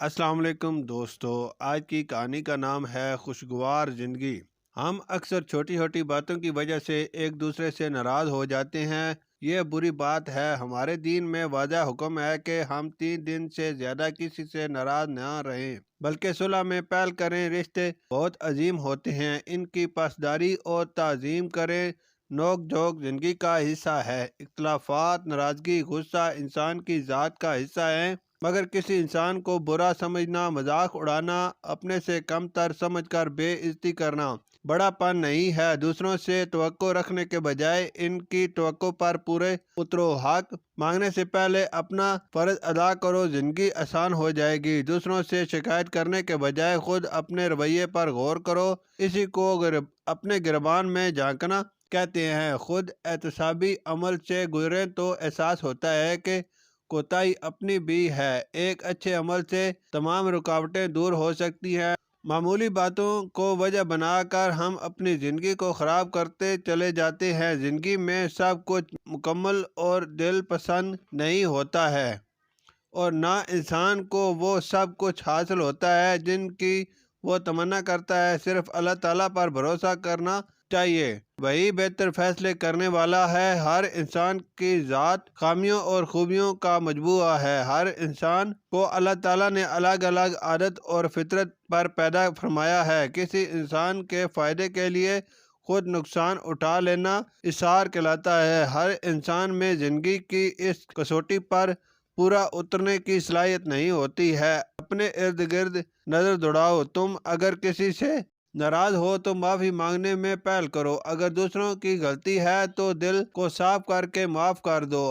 السلام علیکم دوستو، آج کی کہانی کا نام ہے خوشگوار زندگی۔ ہم اکثر چھوٹی چھوٹی باتوں کی وجہ سے ایک دوسرے سے ناراض ہو جاتے ہیں۔ یہ بری بات ہے۔ ہمارے دین میں واضح حکم ہے کہ ہم 3 دن سے زیادہ کسی سے ناراض نہ رہیں، بلکہ صلح میں پہل کریں۔ رشتے بہت عظیم ہوتے ہیں، ان کی پاسداری اور تعظیم کریں۔ نوک جھوک زندگی کا حصہ ہے۔ اختلافات، ناراضگی، غصہ انسان کی ذات کا حصہ ہیں، مگر کسی انسان کو برا سمجھنا، مذاق اڑانا، اپنے سے کم تر سمجھ کر بے عزتی کرنا بڑا پن نہیں ہے۔ دوسروں سے توقع رکھنے کے بجائے ان کی توقع پر پورے اترو۔ حق مانگنے سے پہلے اپنا فرض ادا کرو، زندگی آسان ہو جائے گی۔ دوسروں سے شکایت کرنے کے بجائے خود اپنے رویے پر غور کرو۔ اسی کو اپنے گریبان میں جھانکنا کہتے ہیں۔ خود احتسابی عمل سے گزریں تو احساس ہوتا ہے کہ کوتاہی اپنی بھی ہے۔ ایک اچھے عمل سے تمام رکاوٹیں دور ہو سکتی ہیں۔ معمولی باتوں کو وجہ بنا کر ہم اپنی زندگی کو خراب کرتے چلے جاتے ہیں۔ زندگی میں سب کچھ مکمل اور دل پسند نہیں ہوتا ہے، اور نہ انسان کو وہ سب کچھ حاصل ہوتا ہے جن کی وہ تمنا کرتا ہے۔ صرف اللہ تعالیٰ پر بھروسہ کرنا چاہیے، وہی بہتر فیصلے کرنے والا ہے۔ ہر انسان کی ذات خامیوں اور خوبیوں کا مجموعہ ہے۔ ہر انسان کو اللہ تعالیٰ نے الگ الگ عادت اور فطرت پر پیدا فرمایا ہے۔ کسی انسان کے فائدے کے لیے خود نقصان اٹھا لینا اصرار کہلاتا ہے۔ ہر انسان میں زندگی کی اس کسوٹی پر پورا اترنے کی صلاحیت نہیں ہوتی ہے۔ اپنے ارد گرد نظر دوڑاؤ۔ تم اگر کسی سے ناراض ہو تو معافی مانگنے میں پہل کرو۔ اگر دوسروں کی غلطی ہے تو دل کو صاف کر کے معاف کر دو۔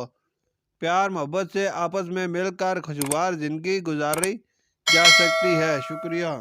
پیار محبت سے آپس میں مل کر خوشگوار زندگی گزاری جا سکتی ہے۔ شکریہ۔